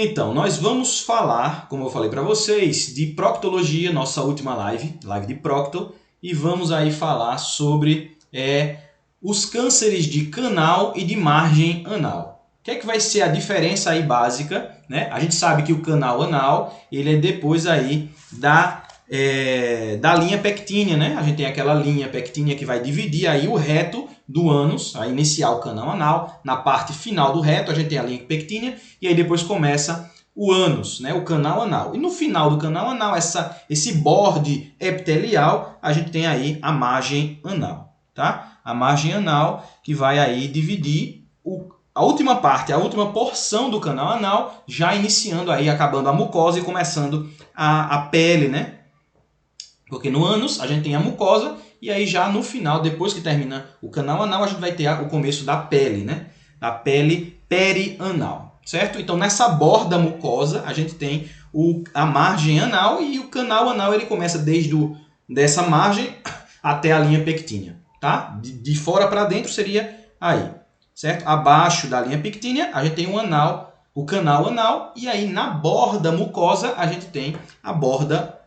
Então, nós vamos falar, como eu falei para vocês, de proctologia, nossa última live de procto, e vamos aí falar sobre os cânceres de canal e de margem anal. O que é que vai ser a diferença aí básica, né? A gente sabe que o canal anal, ele é depois aí da linha pectínea, né? A gente tem aquela linha pectínea que vai dividir aí o reto do ânus, a iniciar o canal anal. Na parte final do reto a gente tem a linha pectínea e aí depois começa o ânus, né? O canal anal. E no final do canal anal, esse borde epitelial, a gente tem aí a margem anal, tá? A margem anal que vai aí dividir a última parte, a última porção do canal anal, já iniciando aí, acabando a mucosa e começando a pele, né? Porque no ânus a gente tem a mucosa e aí já no final, depois que termina o canal anal, a gente vai ter o começo da pele, né? Da pele perianal, certo? Então nessa borda mucosa a gente tem a margem anal e o canal anal ele começa dessa margem até a linha pectínea, tá? De fora para dentro seria aí, certo? Abaixo da linha pectínea a gente tem o canal anal e aí na borda mucosa a gente tem a borda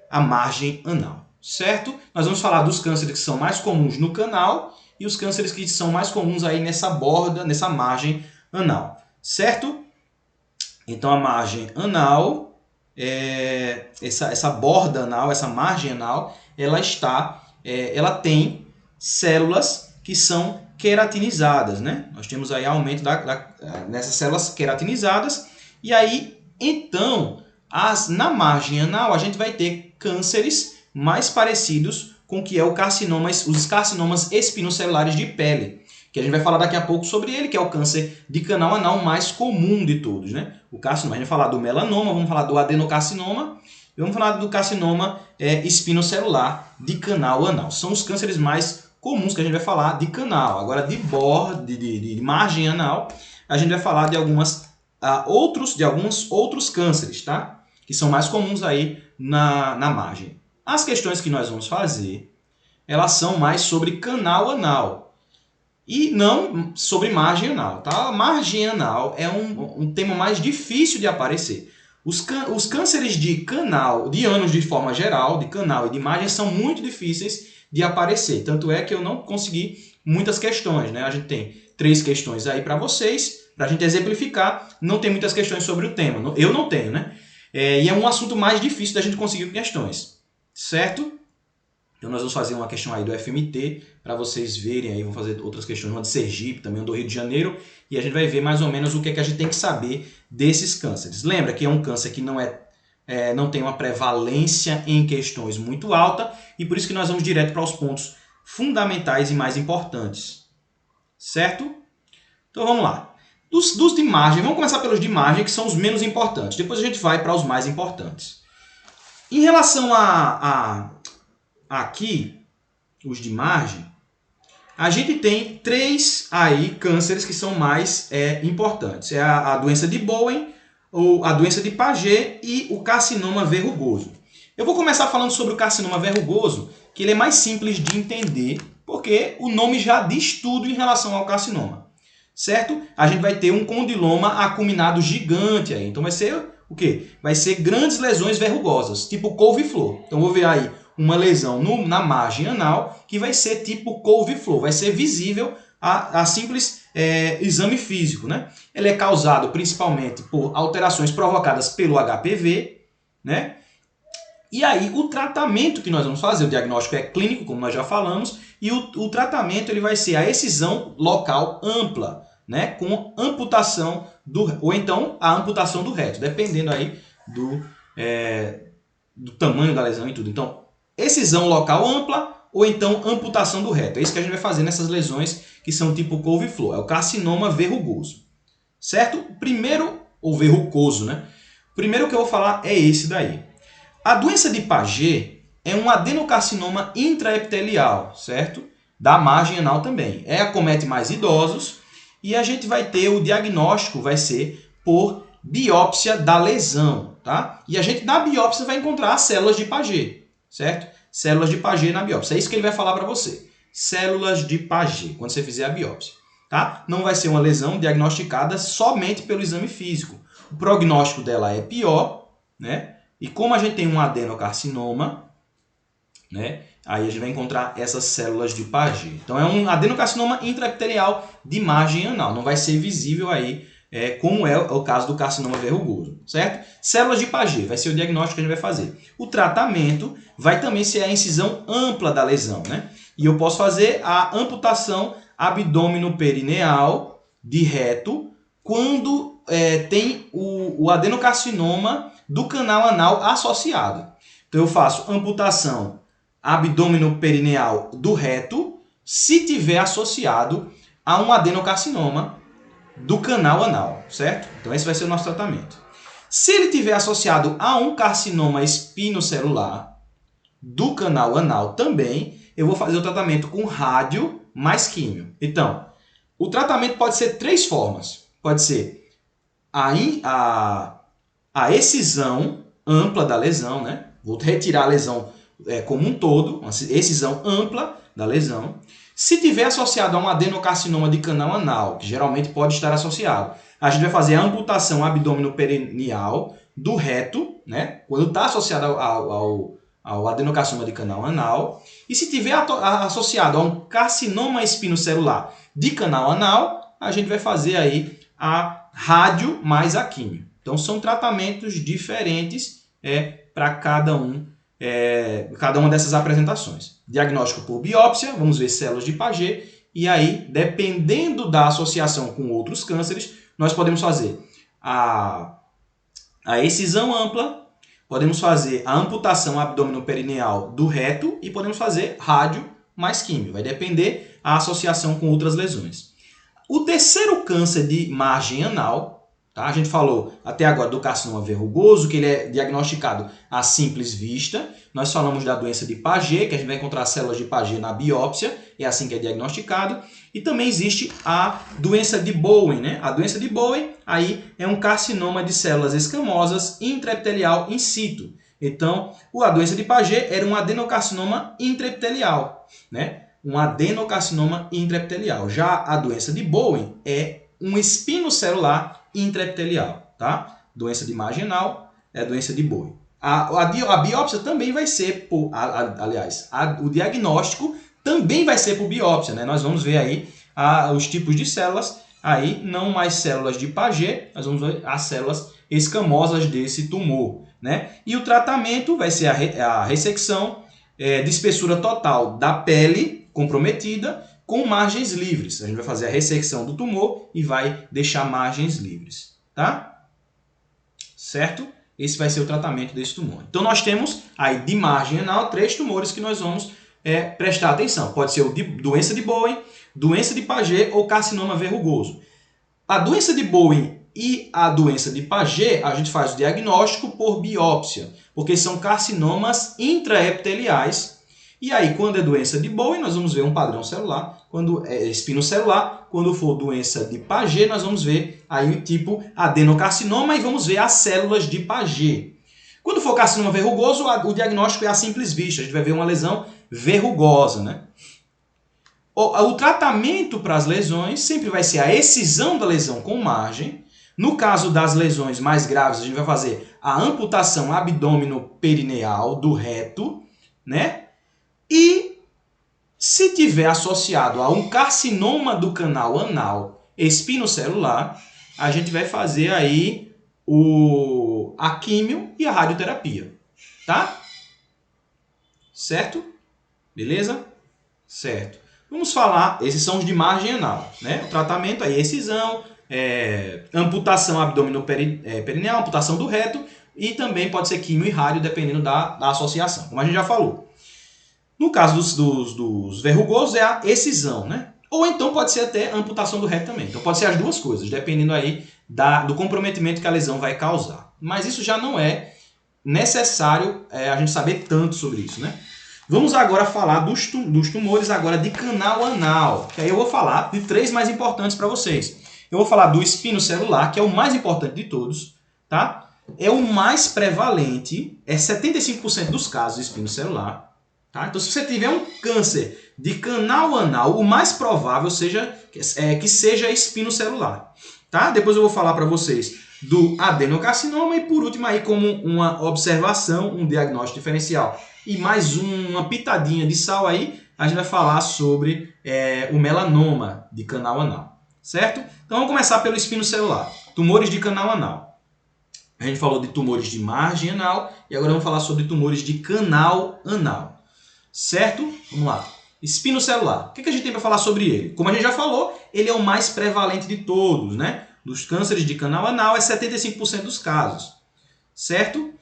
a margem anal, certo? Nós vamos falar dos cânceres que são mais comuns no canal e os cânceres que são mais comuns aí nessa borda, nessa margem anal, certo? Então a margem anal, essa borda anal, essa margem anal, ela tem células que são queratinizadas, né? Nós temos aí aumento nessas células queratinizadas e aí, então, na margem anal a gente vai ter cânceres mais parecidos com o que é os carcinomas espinocelulares de pele, que a gente vai falar daqui a pouco sobre ele, que é o câncer de canal anal mais comum de todos, né? O carcinoma, a gente vai falar do melanoma, vamos falar do adenocarcinoma, e vamos falar do carcinoma espinocelular de canal anal. São os cânceres mais comuns que a gente vai falar de canal. Agora, de margem anal, a gente vai falar de alguns outros cânceres, tá? Que são mais comuns aí na margem. As questões que nós vamos fazer, elas são mais sobre canal anal e não sobre margem anal, tá? A margem anal é um tema mais difícil de aparecer. Os cânceres de canal, de ânus de forma geral, de canal e de margem, são muito difíceis de aparecer. Tanto é que eu não consegui muitas questões, né? A gente tem 3 questões aí para vocês, para a gente exemplificar. Não tem muitas questões sobre o tema. Eu não tenho, né? E é um assunto mais difícil da gente conseguir questões, certo? Então nós vamos fazer uma questão aí do FMT para vocês verem aí, vamos fazer outras questões, uma de Sergipe, também uma do Rio de Janeiro, e a gente vai ver mais ou menos o que é que a gente tem que saber desses cânceres. Lembra que é um câncer que não tem uma prevalência em questões muito alta, e por isso que nós vamos direto para os pontos fundamentais e mais importantes, certo? Então vamos lá. Dos de margem, vamos começar pelos de margem, que são os menos importantes. Depois a gente vai para os mais importantes. Em relação aqui, os de margem, a gente tem 3 aí cânceres que são mais importantes. É a doença de Bowen, ou a doença de Paget e o carcinoma verrugoso. Eu vou começar falando sobre o carcinoma verrugoso, que ele é mais simples de entender, porque o nome já diz tudo em relação ao carcinoma. Certo? A gente vai ter um condiloma acuminado gigante aí. Então vai ser o quê? Vai ser grandes lesões verrugosas, tipo couve-flor. Então vou ver aí uma lesão na margem anal que vai ser tipo couve-flor. Vai ser visível a simples exame físico, né? Ele é causado principalmente por alterações provocadas pelo HPV, né? E aí o tratamento que nós vamos fazer, o diagnóstico é clínico, como nós já falamos, e o tratamento ele vai ser a excisão local ampla, né, com amputação ou então a amputação do reto, dependendo aí do tamanho da lesão e tudo. Então, excisão local ampla ou então amputação do reto. É isso que a gente vai fazer nessas lesões que são tipo couve-flor. É o carcinoma verrugoso. Certo? O primeiro, ou verrucoso, né? O primeiro que eu vou falar é esse daí. A doença de Paget é um adenocarcinoma intraepitelial, certo? Da margem anal também. Acomete mais idosos e a gente vai ter o diagnóstico, vai ser por biópsia da lesão, tá? E a gente na biópsia vai encontrar as células de Paget, certo? Células de Paget na biópsia. É isso que ele vai falar para você. Células de Paget, quando você fizer a biópsia. tá? Não vai ser uma lesão diagnosticada somente pelo exame físico. O prognóstico dela é pior, né? E como a gente tem um adenocarcinoma, né? Aí a gente vai encontrar essas células de Paget. Então é um adenocarcinoma intraepitelial de margem anal. Não vai ser visível aí, como é o caso do carcinoma verrugoso, certo? Células de Paget vai ser o diagnóstico que a gente vai fazer. O tratamento vai também ser a incisão ampla da lesão, né? E eu posso fazer a amputação abdômeno-perineal de reto quando tem o adenocarcinoma do canal anal associado. Então eu faço amputação abdômeno-perineal do reto se tiver associado a um adenocarcinoma do canal anal, certo? Então esse vai ser o nosso tratamento. Se ele tiver associado a um carcinoma espinocelular do canal anal também, eu vou fazer o tratamento com rádio mais químio. Então, o tratamento pode ser três formas. Pode ser a excisão ampla da lesão, né? Vou retirar a lesão como um todo, uma excisão ampla da lesão. Se tiver associado a um adenocarcinoma de canal anal, que geralmente pode estar associado, a gente vai fazer a amputação abdômeno-perineal do reto, né? Quando está associado ao adenocarcinoma de canal anal. E se tiver associado a um carcinoma espinocelular de canal anal, a gente vai fazer aí a rádio mais a químio. Então são tratamentos diferentes para cada uma dessas apresentações. Diagnóstico por biópsia, vamos ver células de Paget, e aí, dependendo da associação com outros cânceres, nós podemos fazer a excisão ampla, podemos fazer a amputação abdômeno-perineal do reto e podemos fazer rádio mais químio. Vai depender da associação com outras lesões. O terceiro câncer de margem anal, tá? A gente falou até agora do carcinoma verrugoso, que ele é diagnosticado à simples vista. Nós falamos da doença de Paget, que a gente vai encontrar células de Paget na biópsia, é assim que é diagnosticado. E também existe a doença de Bowen, né? A doença de Bowen aí é um carcinoma de células escamosas intraepitelial in situ. Então, a doença de Paget era um adenocarcinoma intraepitelial, né? Um adenocarcinoma intraepitelial. Já a doença de Bowen é um espinocelular intraepitelial, tá? Doença de margem anal é a doença de Bowen. A biópsia também vai ser o diagnóstico também vai ser por biópsia, né? Nós vamos ver aí os tipos de células, aí não mais células de Paget, nós vamos ver as células escamosas desse tumor, né? E o tratamento vai ser a ressecção de espessura total da pele comprometida com margens livres. A gente vai fazer a ressecção do tumor e vai deixar margens livres, tá? Certo? Esse vai ser o tratamento desse tumor. Então nós temos aí de margem anal 3 tumores que nós vamos prestar atenção. Pode ser doença de Bowen, doença de Paget ou carcinoma verrugoso. A doença de Bowen e a doença de Paget, a gente faz o diagnóstico por biópsia, porque são carcinomas intraepiteliais. E aí, quando é doença de Bowen, nós vamos ver um padrão celular. Quando é espinocelular, quando for doença de Paget, nós vamos ver aí o tipo adenocarcinoma e vamos ver as células de Paget. Quando for carcinoma verrugoso, o diagnóstico é a simples vista. A gente vai ver uma lesão verrugosa, né? O tratamento para as lesões sempre vai ser a excisão da lesão com margem. No caso das lesões mais graves, a gente vai fazer a amputação abdômeno-perineal do reto, né? E se tiver associado a um carcinoma do canal anal espinocelular, a gente vai fazer aí a químio e a radioterapia, tá? Certo? Beleza? Certo. Vamos falar, esses são os de margem anal, né? O tratamento aí, excisão, amputação abdômeno-perineal, amputação do reto e também pode ser químio e rádio, dependendo da associação, como a gente já falou. No caso dos verrugosos é a excisão, né? Ou então pode ser até amputação do reto também. Então pode ser as duas coisas, dependendo aí do comprometimento que a lesão vai causar. Mas isso já não é necessário a gente saber tanto sobre isso, né? Vamos agora falar dos tumores agora de canal anal. Que aí eu vou falar de 3 mais importantes para vocês. Eu vou falar do espinocelular, que é o mais importante de todos, tá? É o mais prevalente, é 75% dos casos de espinocelular, Tá? Então, se você tiver um câncer de canal anal, o mais provável que seja espinocelular. Tá? Depois eu vou falar para vocês do adenocarcinoma e, por último, aí como uma observação, um diagnóstico diferencial e mais uma pitadinha de sal aí, a gente vai falar sobre o melanoma de canal anal. Certo? Então, vamos começar pelo espinocelular. Tumores de canal anal. A gente falou de tumores de margem anal e agora vamos falar sobre tumores de canal anal. Certo? Vamos lá. Espinocelular. O que a gente tem para falar sobre ele? Como a gente já falou, ele é o mais prevalente de todos, né? Dos cânceres de canal anal é 75% dos casos. Certo?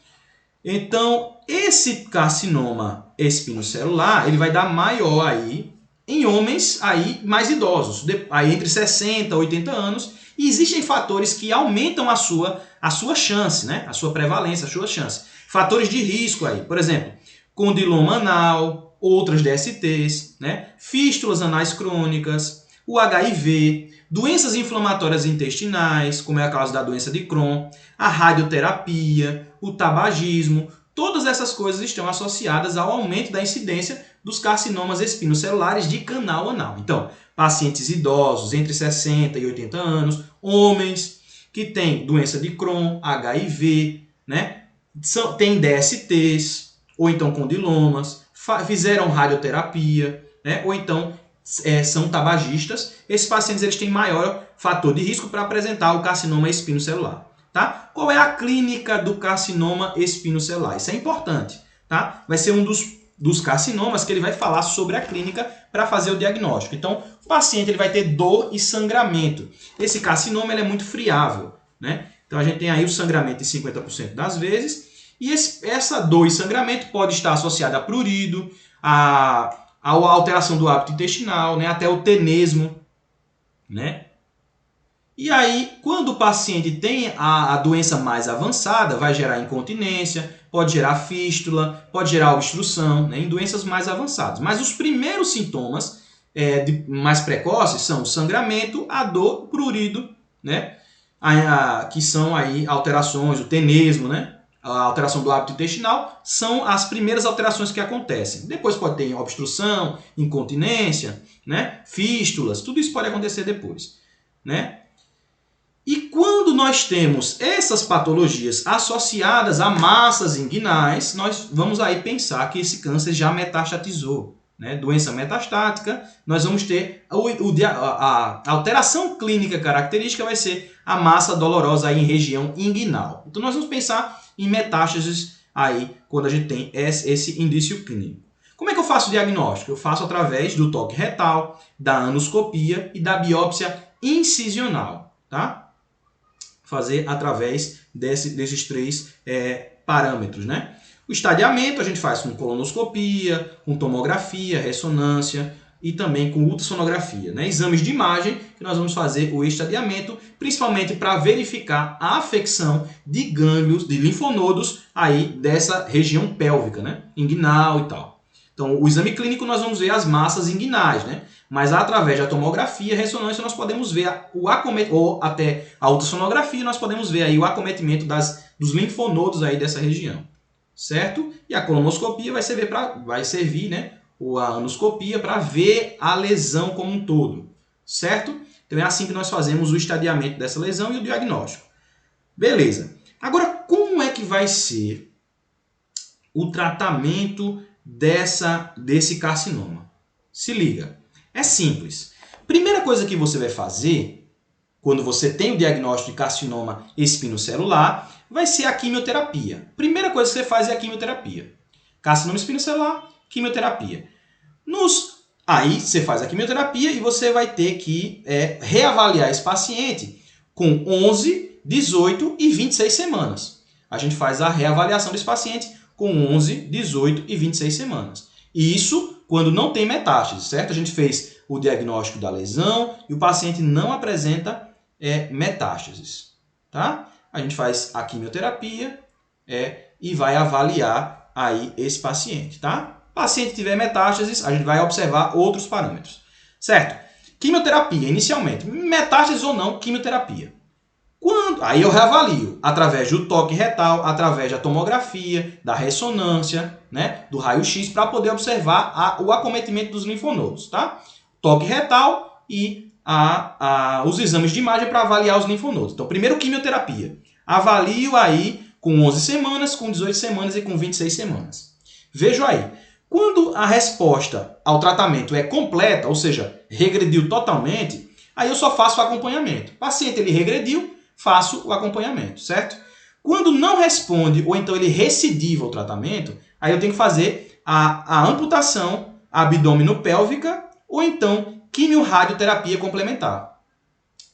Então, esse carcinoma espinocelular, ele vai dar maior aí em homens aí mais idosos, aí entre 60 e 80 anos, e existem fatores que aumentam a sua chance, né? A sua prevalência, a sua chance. Fatores de risco aí, por exemplo, condiloma anal, outras DSTs, né? Fístulas anais crônicas, o HIV, doenças inflamatórias intestinais, como é o caso da doença de Crohn, a radioterapia, o tabagismo, todas essas coisas estão associadas ao aumento da incidência dos carcinomas espinocelulares de canal anal. Então, pacientes idosos entre 60 e 80 anos, homens que têm doença de Crohn, HIV, né? Tem DSTs, ou então condilomas, fizeram radioterapia, né? Ou então são tabagistas. Esses pacientes eles têm maior fator de risco para apresentar o carcinoma espinocelular. Tá? Qual é a clínica do carcinoma espinocelular? Isso é importante. Tá? Vai ser um dos carcinomas que ele vai falar sobre a clínica para fazer o diagnóstico. Então, o paciente ele vai ter dor e sangramento. Esse carcinoma ele é muito friável. Né? Então, a gente tem aí o sangramento em 50% das vezes. E essa dor e sangramento pode estar associada a prurido, a alteração do hábito intestinal, né? Até o tenesmo. Né? E aí, quando o paciente tem a doença mais avançada, vai gerar incontinência, pode gerar fístula, pode gerar obstrução, né, em doenças mais avançadas. Mas os primeiros sintomas mais precoces são o sangramento, a dor, o prurido, né, que são aí alterações, o tenesmo, né, a alteração do hábito intestinal, são as primeiras alterações que acontecem. Depois pode ter obstrução, incontinência, né, fístulas, tudo isso pode acontecer depois. Né? E quando nós temos essas patologias associadas a massas inguinais, nós vamos aí pensar que esse câncer já metastatizou. Né? Doença metastática, nós vamos ter a alteração clínica característica vai ser a massa dolorosa aí em região inguinal. Então nós vamos pensar em metástases aí quando a gente tem esse indício clínico. Como é que eu faço o diagnóstico? Eu faço através do toque retal, da anoscopia e da biópsia incisional. Tá? Fazer através desses três parâmetros. Né? O estadiamento a gente faz com colonoscopia, com tomografia, ressonância e também com ultrassonografia. Né? Exames de imagem que nós vamos fazer o estadiamento, principalmente para verificar a afecção de gânglios, de linfonodos aí dessa região pélvica, né? Inguinal e tal. Então, o exame clínico nós vamos ver as massas inguinais, né? Mas através da tomografia, ressonância, nós podemos ver o acometimento, ou até a ultrassonografia, nós podemos ver aí o acometimento dos linfonodos aí dessa região. Certo? E a colonoscopia vai servir, né? Ou a anoscopia para ver a lesão como um todo. Certo? Então é assim que nós fazemos o estadiamento dessa lesão e o diagnóstico. Beleza. Agora, como é que vai ser o tratamento desse carcinoma? Se liga. É simples. Primeira coisa que você vai fazer, quando você tem o diagnóstico de carcinoma espinocelular, vai ser a quimioterapia. Primeira coisa que você faz é a quimioterapia. Carcinoma espinocelular, quimioterapia. Aí você faz a quimioterapia e você vai ter que reavaliar esse paciente com 11, 18 e 26 semanas. A gente faz a reavaliação desse paciente com 11, 18 e 26 semanas. E isso quando não tem metástase, certo? A gente fez o diagnóstico da lesão e o paciente não apresenta metástases. Tá? A gente faz a quimioterapia e vai avaliar aí esse paciente. Tá? Paciente tiver metástases, a gente vai observar outros parâmetros. Certo? Quimioterapia, inicialmente. Metástases ou não, quimioterapia. Aí eu reavalio através do toque retal, através da tomografia, da ressonância, né, do raio-x, para poder observar o acometimento dos linfonodos. Tá? Toque retal e os exames de imagem para avaliar os linfonodos. Então, primeiro quimioterapia. Avalio aí com 11 semanas, com 18 semanas e com 26 semanas. Vejo aí. Quando a resposta ao tratamento é completa, ou seja, regrediu totalmente, aí eu só faço o acompanhamento. O paciente ele regrediu, faço o acompanhamento, certo? Quando não responde ou então ele recidiva o tratamento, aí eu tenho que fazer a amputação abdominopélvica ou então quimiorradioterapia complementar.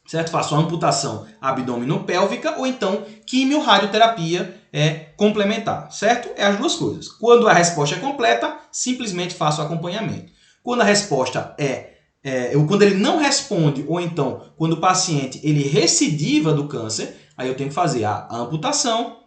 Certo? Faço a amputação abdominopélvica ou então quimiorradioterapia complementar, certo? É as duas coisas. Quando a resposta é completa, simplesmente faço o acompanhamento. Quando a resposta quando ele não responde ou então quando o paciente ele recidiva do câncer, aí eu tenho que fazer a amputação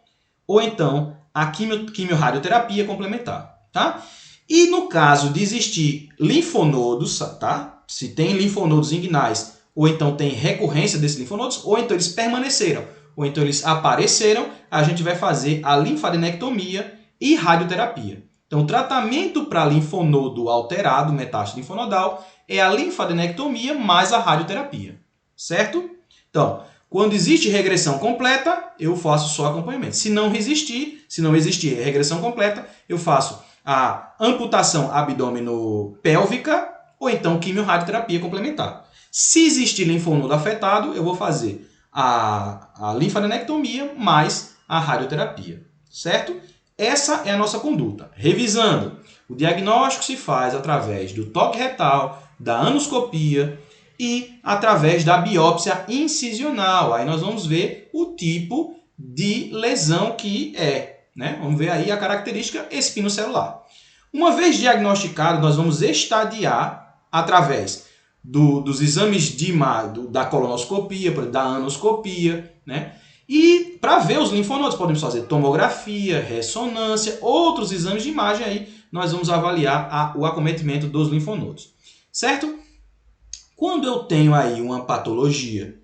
ou então a quimiorradioterapia complementar, tá? E no caso de existir linfonodos, tá? Se tem linfonodos inguinais ou então tem recorrência desses linfonodos, ou então eles permaneceram, ou então eles apareceram, a gente vai fazer a linfadenectomia e radioterapia. Então, o tratamento para linfonodo alterado, metástase linfonodal, é a linfadenectomia mais a radioterapia, certo? Então, quando existe regressão completa, eu faço só acompanhamento. Se não existir regressão completa, eu faço a amputação abdominopélvica ou então quimiorradioterapia complementar. Se existir linfonodo afetado, eu vou fazer a linfadenectomia mais a radioterapia, certo? Essa é a nossa conduta. Revisando, o diagnóstico se faz através do toque retal, da anoscopia e através da biópsia incisional. Aí nós vamos ver o tipo de lesão que é, né? Vamos ver aí a característica espinocelular. Uma vez diagnosticado, nós vamos estadiar através dos exames da colonoscopia, da anoscopia, né? E para ver os linfonodos, podemos fazer tomografia, ressonância, outros exames de imagem aí, nós vamos avaliar o acometimento dos linfonodos, certo? Quando eu tenho aí uma patologia,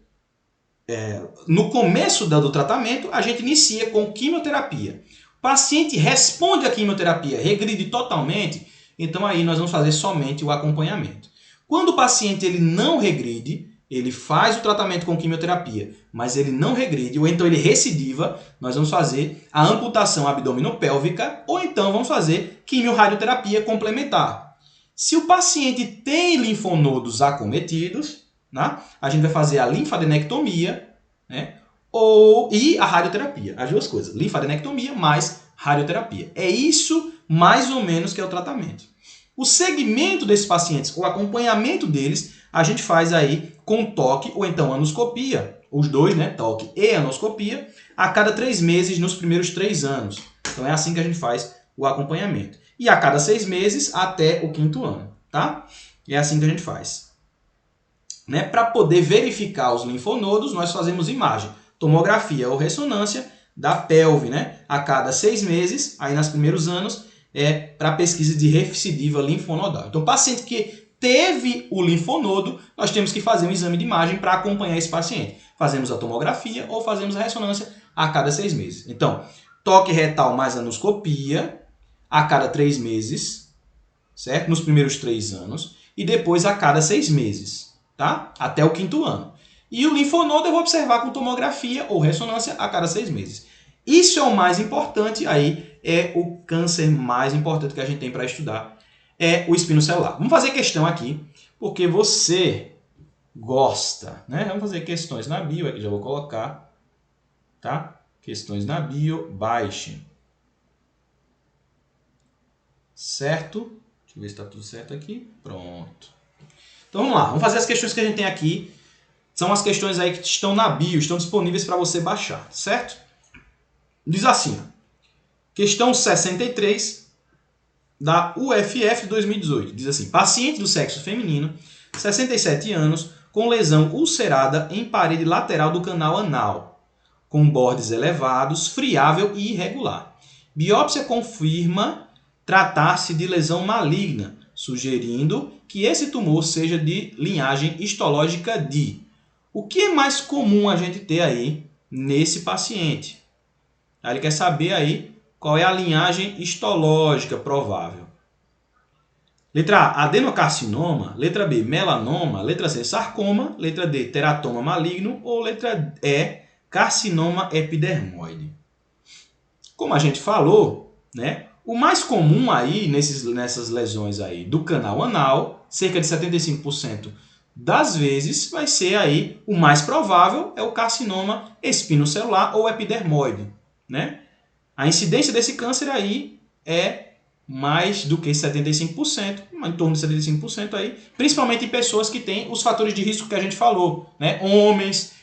no começo do tratamento, a gente inicia com quimioterapia. O paciente responde à quimioterapia, regride totalmente, então aí nós vamos fazer somente o acompanhamento. Quando o paciente ele não regride, ele faz o tratamento com quimioterapia, mas ele não regride, ou então ele recidiva, nós vamos fazer a amputação abdominopélvica, ou então vamos fazer quimiorradioterapia complementar. Se o paciente tem linfonodos acometidos, né, a gente vai fazer a linfadenectomia, né, e a radioterapia. As duas coisas, linfadenectomia mais radioterapia. É isso mais ou menos que é o tratamento. O segmento desses pacientes, o acompanhamento deles, a gente faz aí com toque ou então anoscopia, os dois, né, toque e anoscopia, a cada 3 meses nos primeiros 3 anos. Então é assim que a gente faz o acompanhamento. E a cada 6 meses até o 5º ano, tá? E é assim que a gente faz. Né? Para poder verificar os linfonodos, nós fazemos imagem, tomografia ou ressonância da pelve, né? A cada 6 meses, aí nos primeiros anos, para pesquisa de recidiva linfonodal. Então, o paciente que teve o linfonodo, nós temos que fazer um exame de imagem para acompanhar esse paciente. Fazemos a tomografia ou fazemos a ressonância a cada 6 meses. Então, toque retal mais anoscopia a cada 3 meses, certo? Nos primeiros 3 anos. E depois a cada 6 meses, tá? Até o 5º ano. E o linfonodo eu vou observar com tomografia ou ressonância a cada 6 meses. Isso é o mais importante aí. É o câncer mais importante que a gente tem para estudar, é o espinocelular. Vamos fazer questão aqui, porque você gosta, né? Vamos fazer questões na bio, aqui já vou colocar, tá? Questões na bio, baixe. Certo? Deixa eu ver se está tudo certo aqui. Pronto. Então vamos lá, vamos fazer as questões que a gente tem aqui. São as questões aí que estão na bio, estão disponíveis para você baixar, certo? Diz assim, questão 63 da UFF 2018. Diz assim, paciente do sexo feminino, 67 anos, com lesão ulcerada em parede lateral do canal anal, com bordes elevados, friável e irregular. Biópsia confirma tratar-se de lesão maligna, sugerindo que esse tumor seja de linhagem histológica de... O que é mais comum a gente ter aí nesse paciente. Aí ele quer saber aí qual é a linhagem histológica provável. Letra A, adenocarcinoma. Letra B, melanoma. Letra C, sarcoma. Letra D, teratoma maligno. Ou letra E, carcinoma epidermoide. Como a gente falou, né, o mais comum aí nessas lesões aí do canal anal, cerca de 75% das vezes vai ser aí o mais provável é o carcinoma espinocelular ou epidermoide, né? A incidência desse câncer aí é mais do que 75%, em torno de 75% aí, principalmente em pessoas que têm os fatores de risco que a gente falou, né? Homens,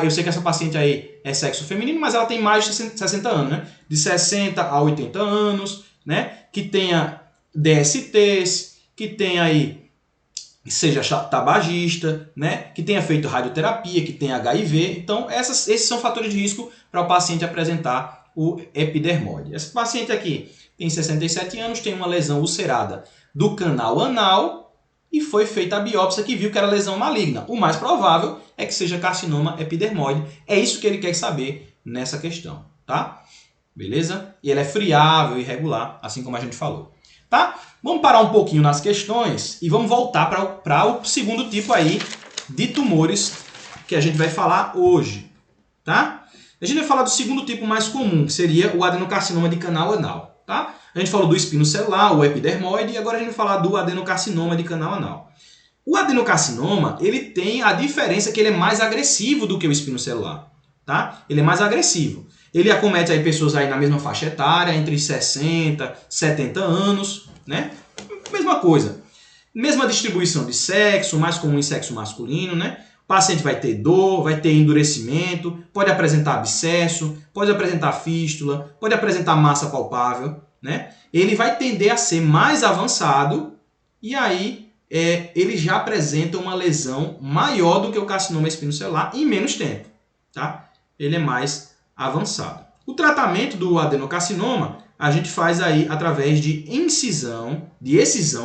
eu sei que essa paciente aí é sexo feminino, mas ela tem mais de 60 anos, né? De 60 a 80 anos, né? Que tenha DSTs, que tenha aí seja tabagista, né? Que tenha feito radioterapia, que tenha HIV. Então, esses são fatores de risco para o paciente apresentar o epidermoide. Esse paciente aqui tem 67 anos, tem uma lesão ulcerada do canal anal e foi feita a biópsia que viu que era lesão maligna. O mais provável é que seja carcinoma epidermoide. É isso que ele quer saber nessa questão, tá? Beleza? E ele é friável e regular, assim como a gente falou. Tá? Vamos parar um pouquinho nas questões e vamos voltar para o segundo tipo aí de tumores que a gente vai falar hoje. Tá? A gente vai falar do segundo tipo mais comum, que seria o adenocarcinoma de canal anal. Tá? A gente falou do espinocelular, o epidermoide, e agora a gente vai falar do adenocarcinoma de canal anal. O adenocarcinoma, ele tem a diferença que ele é mais agressivo do que o espinocelular. Tá? Ele é mais agressivo. Ele acomete aí pessoas aí na mesma faixa etária, entre 60 e 70 anos, né? Mesma coisa. Mesma distribuição de sexo, mais comum em sexo masculino, né? O paciente vai ter dor, vai ter endurecimento, pode apresentar abscesso, pode apresentar fístula, pode apresentar massa palpável, né? Ele vai tender a ser mais avançado e aí ele já apresenta uma lesão maior do que o carcinoma espinocelular em menos tempo, tá? Ele é mais avançado. O tratamento do adenocarcinoma a gente faz aí através de excisão,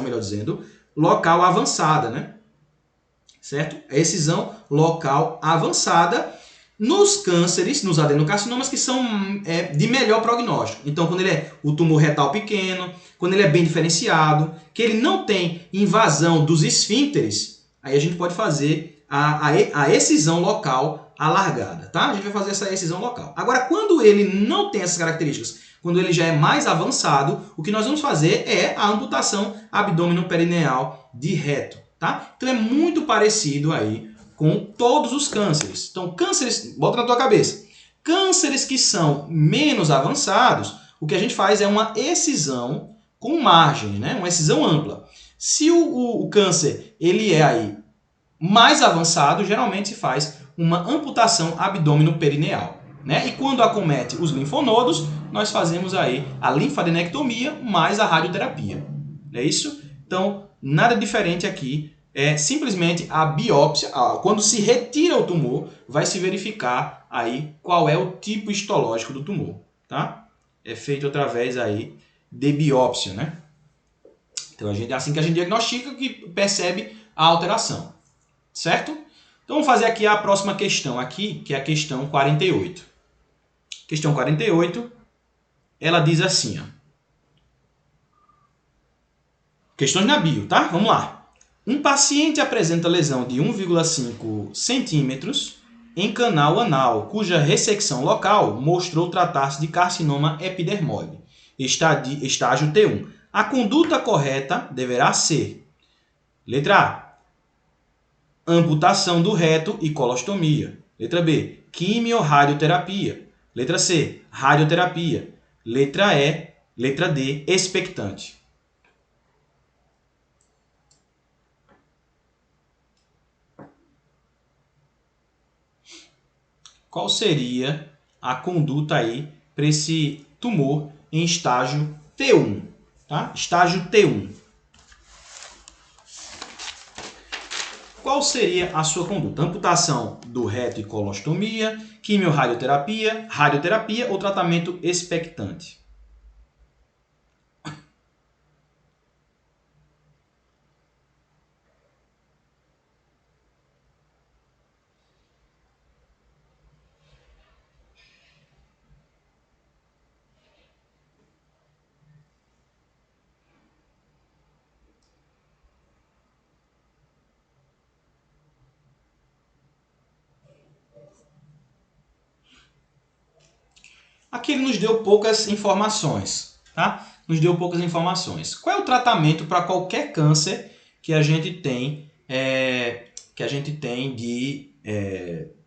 melhor dizendo, local avançada, né? Certo? A excisão local avançada nos cânceres, nos adenocarcinomas que são de melhor prognóstico. Então, quando ele é o tumor retal pequeno, quando ele é bem diferenciado, que ele não tem invasão dos esfíncteres, aí a gente pode fazer a excisão local alargada, tá? A gente vai fazer essa excisão local. Agora, quando ele não tem essas características, quando ele já é mais avançado, o que nós vamos fazer é a amputação abdômeno-perineal de reto, tá? Então é muito parecido aí com todos os cânceres. Então, cânceres, bota na tua cabeça, cânceres que são menos avançados, o que a gente faz é uma excisão com margem, né? Uma excisão ampla. Se o câncer ele é aí mais avançado, geralmente se faz uma amputação abdômeno-perineal, né? E quando acomete os linfonodos, nós fazemos aí a linfadenectomia mais a radioterapia. É isso? Então, nada diferente aqui. É simplesmente a biópsia. Quando se retira o tumor, vai se verificar aí qual é o tipo histológico do tumor, tá? É feito através aí de biópsia, né? Então, é assim que a gente diagnostica, que percebe a alteração. Certo? Então vamos fazer aqui a próxima questão aqui, que é a questão 48. Questão 48, ela diz assim, ó. Questões na bio, tá? Vamos lá. Um paciente apresenta lesão de 1,5 centímetros em canal anal, cuja ressecção local mostrou tratar-se de carcinoma epidermoide, estágio T1. A conduta correta deverá ser: letra A, amputação do reto e colostomia. Letra B, quimio-radioterapia. Letra C, radioterapia. Letra D, expectante. Qual seria a conduta aí para esse tumor em estágio T1, tá? Estágio T1. Qual seria a sua conduta? Amputação do reto e colostomia, quimio-radioterapia, radioterapia ou tratamento expectante? Aqui ele nos deu poucas informações, tá? Nos deu poucas informações. Qual é o tratamento para qualquer câncer que a gente tem,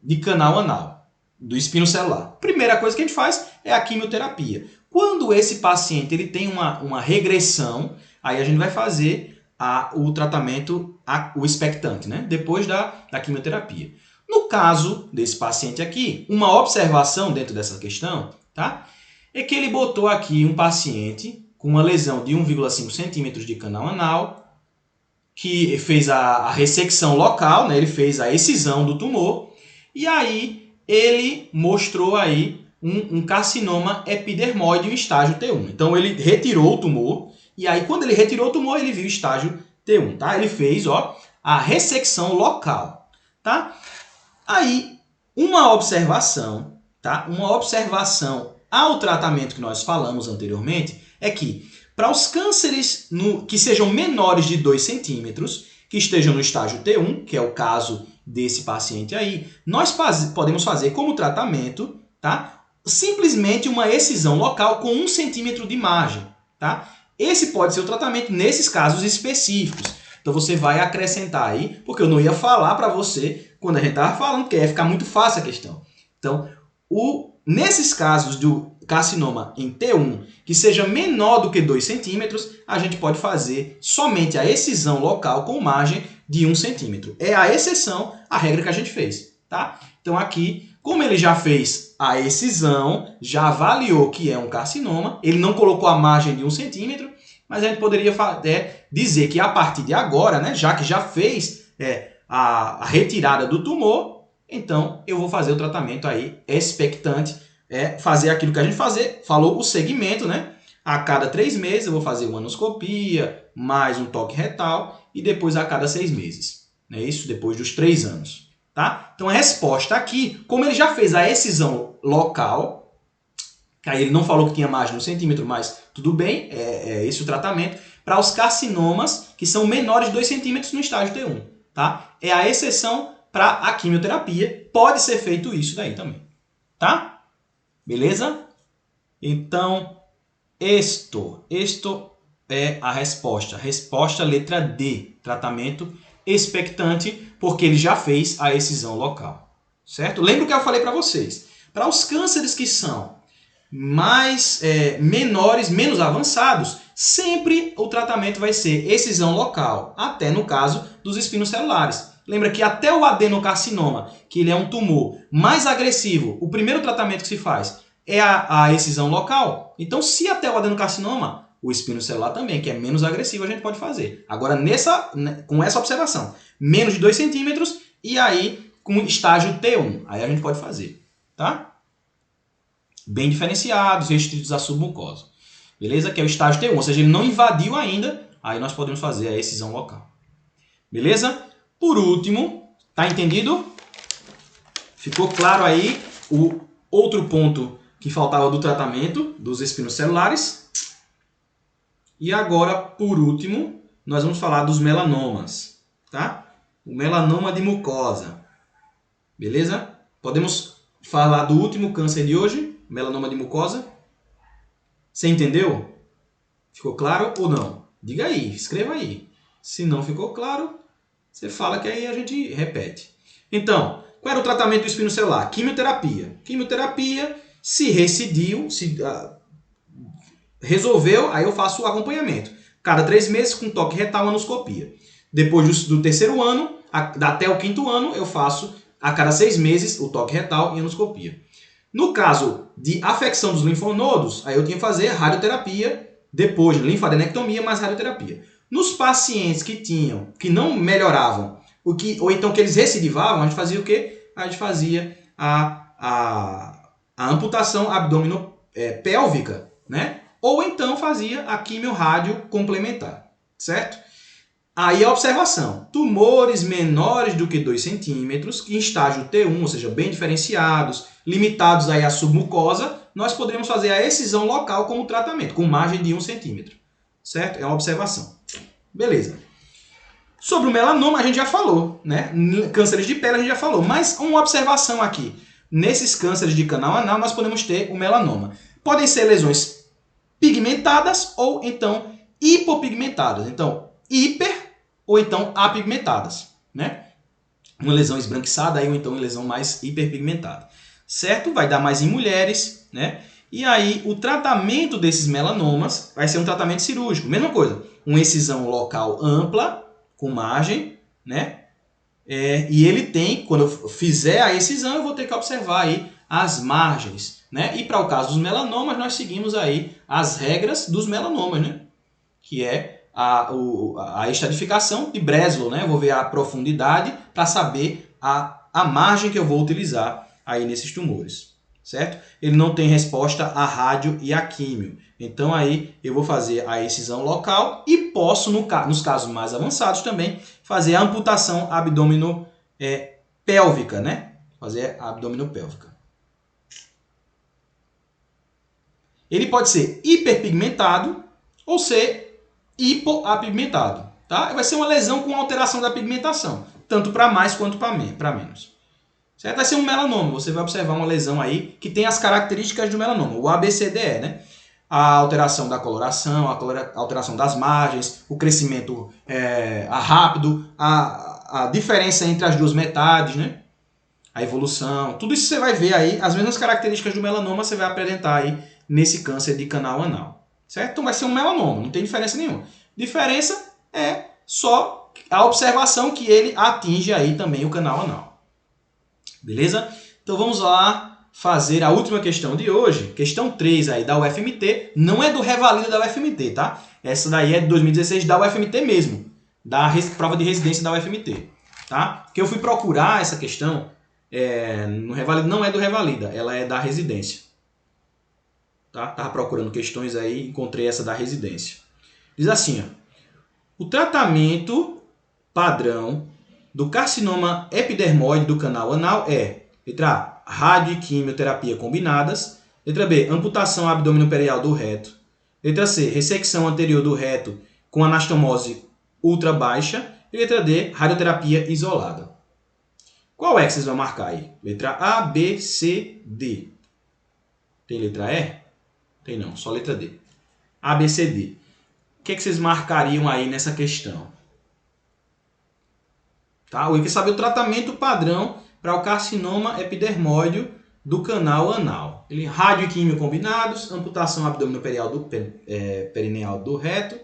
de canal anal, do espino celular? Primeira coisa que a gente faz é a quimioterapia. Quando esse paciente ele tem uma regressão, aí a gente vai fazer o tratamento, o expectante, né? Depois da quimioterapia. No caso desse paciente aqui, uma observação dentro dessa questão, tá? É que ele botou aqui um paciente com uma lesão de 1,5 centímetros de canal anal, que fez a ressecção local, né? Ele fez a excisão do tumor, e aí ele mostrou aí um carcinoma epidermoide em estágio T1. Então ele retirou o tumor, e aí quando ele retirou o tumor, ele viu o estágio T1, tá? Ele fez, ó, a ressecção local, tá? Aí, uma observação, tá? Uma observação ao tratamento que nós falamos anteriormente é que para os cânceres que sejam menores de 2 centímetros, que estejam no estágio T1, que é o caso desse paciente aí, nós podemos fazer como tratamento, tá? Simplesmente uma excisão local com 1 centímetro de margem, tá? Esse pode ser o tratamento nesses casos específicos. Então você vai acrescentar aí, porque eu não ia falar para você quando a gente estava falando, porque ia ficar muito fácil a questão. Então, nesses casos do carcinoma em T1, que seja menor do que 2 centímetros, a gente pode fazer somente a excisão local com margem de 1 centímetro. É a exceção à regra que a gente fez, tá? Então aqui, como ele já fez a excisão, já avaliou que é um carcinoma, ele não colocou a margem de 1 centímetro, mas a gente poderia dizer que a partir de agora, né, já que já fez a retirada do tumor, então eu vou fazer o tratamento aí expectante, fazer aquilo que a gente falou, o segmento, né? A cada 3 meses eu vou fazer uma anoscopia, mais um toque retal e depois a cada 6 meses. É isso, depois dos 3 anos. Tá? Então a resposta aqui, como ele já fez a excisão local, aí ele não falou que tinha margem de 1 centímetro, mas tudo bem, é esse o tratamento, para os carcinomas que são menores de 2 centímetros no estágio T1. Tá? É a exceção para a quimioterapia, pode ser feito isso daí também. Tá? Beleza? Então, isto é a resposta. Resposta letra D, tratamento expectante, porque ele já fez a excisão local. Certo? Lembra o que eu falei para vocês. Para os cânceres que são menores, menos avançados, sempre o tratamento vai ser excisão local, até no caso dos espinos celulares. Lembra que até o adenocarcinoma, que ele é um tumor mais agressivo, o primeiro tratamento que se faz é a excisão local. Então, se até o adenocarcinoma, o espino celular também, que é menos agressivo, a gente pode fazer. Agora, com essa observação, menos de 2 centímetros e aí com estágio T1. Aí a gente pode fazer, tá? Bem diferenciados, restritos à submucosa. Beleza? Que é o estágio T1, ou seja, ele não invadiu ainda, aí nós podemos fazer a excisão local. Beleza? Por último, tá entendido? Ficou claro aí o outro ponto que faltava do tratamento dos espinos celulares? E agora, por último, nós vamos falar dos melanomas, tá? O melanoma de mucosa. Beleza? Podemos falar do último câncer de hoje, melanoma de mucosa? Você entendeu? Ficou claro ou não? Diga aí, escreva aí. Se não ficou claro, você fala que aí a gente repete. Então, qual era o tratamento do espino celular? Quimioterapia. Quimioterapia, se recidiu, resolveu, aí eu faço o acompanhamento. Cada 3 meses com toque retal, anoscopia. Depois do terceiro ano, até o 5º ano, eu faço a cada 6 meses o toque retal e anoscopia. No caso de afecção dos linfonodos, aí eu tinha que fazer radioterapia, depois linfadenectomia mais radioterapia. Nos pacientes que não melhoravam, ou então que eles recidivavam, a gente fazia o quê? A gente fazia a amputação abdominopélvica, né? Ou então fazia a quimio-rádio complementar, certo? Aí a observação, tumores menores do que 2 centímetros, que em estágio T1, ou seja, bem diferenciados, limitados aí à submucosa, nós poderíamos fazer a excisão local como tratamento, com margem de 1 centímetro, certo? É uma observação. Beleza. Sobre o melanoma a gente já falou, né? Cânceres de pele a gente já falou, mas uma observação aqui. Nesses cânceres de canal anal, nós podemos ter o melanoma. Podem ser lesões pigmentadas ou então hipopigmentadas. Então, hiper ou então apigmentadas, né? Uma lesão esbranquiçada aí, ou então uma lesão mais hiperpigmentada. Certo? Vai dar mais em mulheres, né? E aí, o tratamento desses melanomas vai ser um tratamento cirúrgico. Mesma coisa, uma excisão local ampla, com margem, né? E ele tem, quando eu fizer a excisão, eu vou ter que observar aí as margens, né? E para o caso dos melanomas, nós seguimos aí as regras dos melanomas, né? Que é a estratificação de Breslow, né? Eu vou ver a profundidade para saber a margem que eu vou utilizar aí nesses tumores, certo? Ele não tem resposta a rádio e a químio. Então aí eu vou fazer a excisão local e posso, nos casos mais avançados também, fazer a amputação abdominopélvica, né? Fazer a abdominopélvica. Ele pode ser hiperpigmentado ou ser hipoapigmentado, tá? Vai ser uma lesão com alteração da pigmentação, tanto para mais quanto para menos. Certo? Vai ser um melanoma, você vai observar uma lesão aí que tem as características do melanoma, o ABCDE, né? A alteração da coloração, a alteração das margens, o crescimento rápido, a diferença entre as duas metades, né? A evolução, tudo isso você vai ver aí, as mesmas características do melanoma você vai apresentar aí nesse câncer de canal anal. Certo? Então vai ser um melanoma, não tem diferença nenhuma. Diferença é só a observação que ele atinge aí também o canal anal. Beleza? Então vamos lá fazer a última questão de hoje, questão 3 aí da UFMT, não é do Revalida da UFMT, tá? Essa daí é de 2016 da UFMT mesmo, da prova de residência da UFMT, tá? Porque eu fui procurar essa questão, no Revalida, não é do Revalida, ela é da residência, tá? Tava procurando questões aí, encontrei essa da residência. Diz assim, ó, o tratamento padrão do carcinoma epidermoide do canal anal é, letra A, rádio e quimioterapia combinadas. Letra B, amputação abdominoperineal do reto. Letra C, ressecção anterior do reto com anastomose ultra baixa. E letra D, radioterapia isolada. Qual é que vocês vão marcar aí? Letra A, B, C, D. Tem letra E? Tem não, só letra D. A, B, C, D. O que vocês marcariam aí nessa questão? Tá? Eu quero saber o tratamento padrão para o carcinoma epidermóide do canal anal. Ele, rádio e químio combinados, amputação abdominoperineal perineal do reto,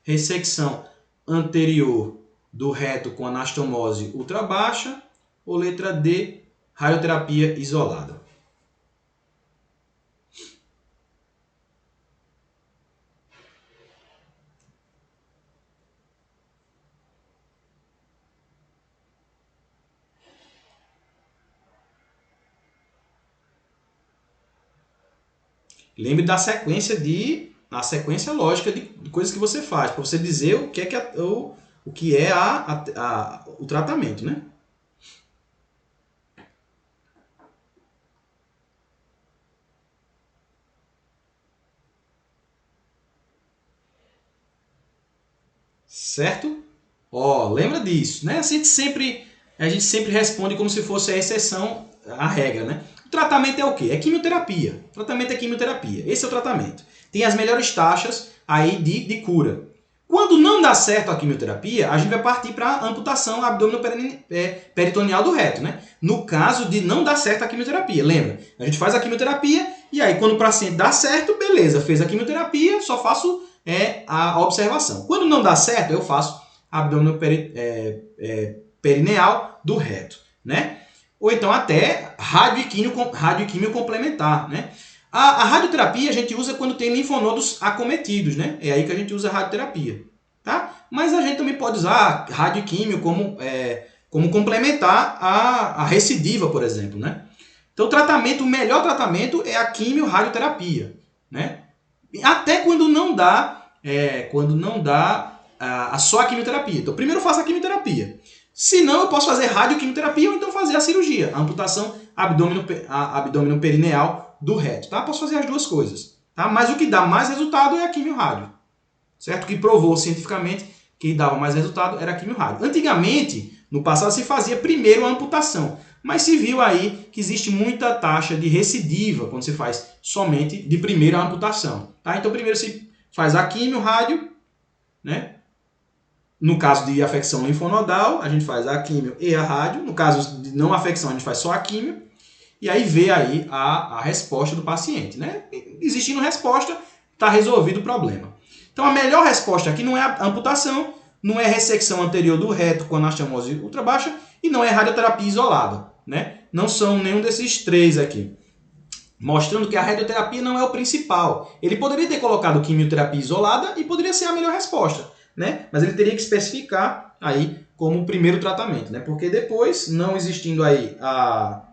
ressecção anterior do reto com anastomose ultra baixa, ou letra D, radioterapia isolada. Lembre da sequência a sequência lógica de coisas que você faz, para você dizer o que é, o tratamento, né? Certo? Ó, lembra disso, né? A gente sempre responde como se fosse a exceção à regra, né? O tratamento é o quê? É quimioterapia. O tratamento é quimioterapia. Esse é o tratamento. Tem as melhores taxas aí de cura. Quando não dá certo a quimioterapia, a gente vai partir para a amputação abdominoperineal do reto, né? No caso de não dar certo a quimioterapia. Lembra? A gente faz a quimioterapia e aí quando o paciente dá certo, beleza, fez a quimioterapia, só faço a observação. Quando não dá certo, eu faço abdominoperineal do reto, né? Ou então até rádio e químio complementar, né? A radioterapia a gente usa quando tem linfonodos acometidos, né? É aí que a gente usa a radioterapia, tá? Mas a gente também pode usar rádio e químio como complementar a recidiva, por exemplo, né? Então o melhor tratamento é a quimio-radioterapia, né? Até quando não dá só a quimioterapia. Então primeiro eu faço a quimioterapia. Se não, eu posso fazer radioquimioterapia ou então fazer a cirurgia, a amputação abdominoperineal do reto, tá? Posso fazer as duas coisas, tá? Mas o que dá mais resultado é a quimio-rádio, certo? O que provou cientificamente que dava mais resultado era a quimio-rádio. Antigamente, no passado, se fazia primeiro a amputação, Mas se viu aí que existe muita taxa de recidiva quando se faz somente de primeira amputação. Tá? Então primeiro se faz a químio, rádio, né? No caso de afecção linfonodal, a gente faz a químio e a rádio. No caso de não afecção, a gente faz só a químio. E aí vê aí a resposta do paciente, né? Existindo resposta, está resolvido o problema. Então a melhor resposta aqui não é a amputação, não é ressecção anterior do reto com anastomose ultrabaixa e não é radioterapia isolada, né? Não são nenhum desses três aqui. Mostrando que a radioterapia não é o principal. Ele poderia ter colocado quimioterapia isolada e poderia ser a melhor resposta, né? Mas ele teria que especificar aí como primeiro tratamento, né? Porque depois, não existindo aí a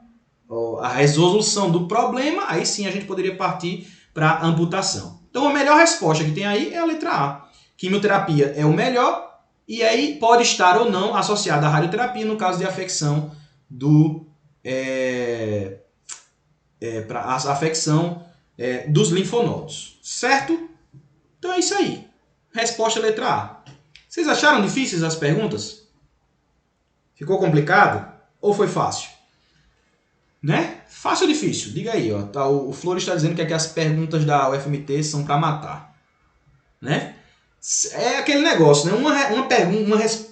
resolução do problema, aí sim a gente poderia partir para amputação. Então a melhor resposta que tem aí é a letra A. Quimioterapia é o melhor e aí pode estar ou não associada à radioterapia no caso de afecção para a afecção dos linfonodos, certo? Então é isso aí. Resposta letra A. Vocês acharam difíceis as perguntas? Ficou complicado? Ou foi fácil? Né? Fácil ou difícil? Diga aí. Ó. Tá, o Flores está dizendo que aqui as perguntas da UFMT são para matar. Né? É aquele negócio, né?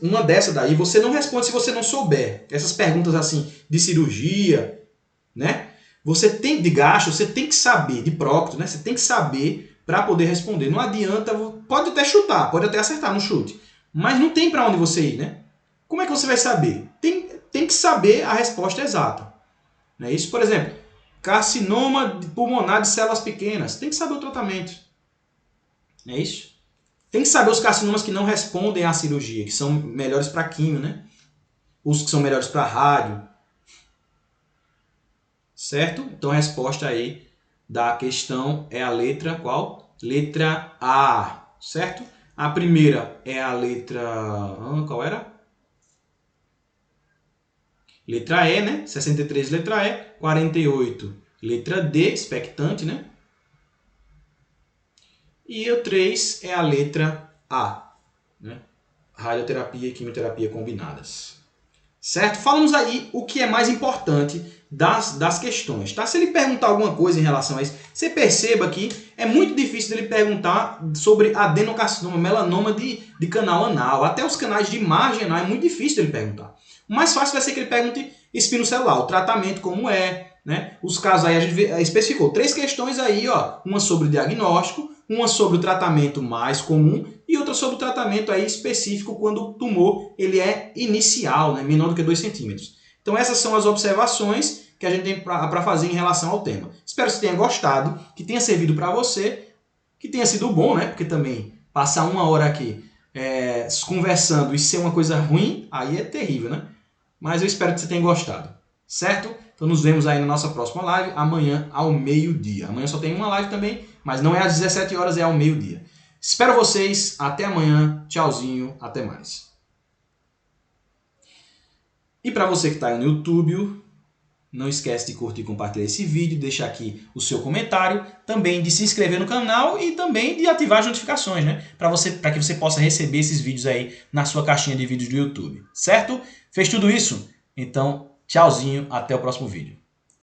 Uma dessa daí você não responde se você não souber. Essas perguntas assim de cirurgia, né? Você tem de gasto, você tem que saber de prócto, né? Você tem que saber para poder responder. Não adianta, pode até chutar, pode até acertar no chute, mas não tem para onde você ir, né? Como é que você vai saber? Tem que saber a resposta exata. Não é isso? Por exemplo, carcinoma pulmonar de células pequenas, tem que saber o tratamento. Não é isso? Tem que saber os carcinomas que não respondem à cirurgia, que são melhores para químio, né? Os que são melhores para rádio. Certo? Então a resposta aí da questão é a letra qual? Letra A, certo? A primeira é a letra... qual era? Letra E, né? 63, letra E. 48, letra D, expectante, né? E o 3 é a letra A, né? Radioterapia e quimioterapia combinadas. Certo? Falamos aí o que é mais importante das questões. Tá? Se ele perguntar alguma coisa em relação a isso, você perceba que é muito difícil ele perguntar sobre adenocarcinoma, melanoma de canal anal. Até os canais de margem anal é muito difícil ele perguntar. O mais fácil vai ser que ele pergunte espinocelular, o tratamento como é, né? Os casos aí a gente especificou 3 questões aí, ó, uma sobre o diagnóstico, uma sobre o tratamento mais comum e outra sobre o tratamento aí específico quando o tumor ele é inicial, né, menor do que 2 centímetros. Então essas são as observações que a gente tem para fazer em relação ao tema. Espero que você tenha gostado, que tenha servido para você, que tenha sido bom, né? Porque também passar 1 hora aqui conversando e ser uma coisa ruim, aí é terrível, né? Mas eu espero que você tenha gostado, certo? Então nos vemos aí na nossa próxima live, amanhã ao meio-dia. Amanhã só tem uma live também, mas não é às 17 horas, é ao meio-dia. Espero vocês, até amanhã, tchauzinho, até mais. E para você que está aí no YouTube, não esquece de curtir e compartilhar esse vídeo, deixar aqui o seu comentário, também de se inscrever no canal e também de ativar as notificações, né? Para que você possa receber esses vídeos aí na sua caixinha de vídeos do YouTube, certo? Fez tudo isso? Então, tchauzinho, até o próximo vídeo.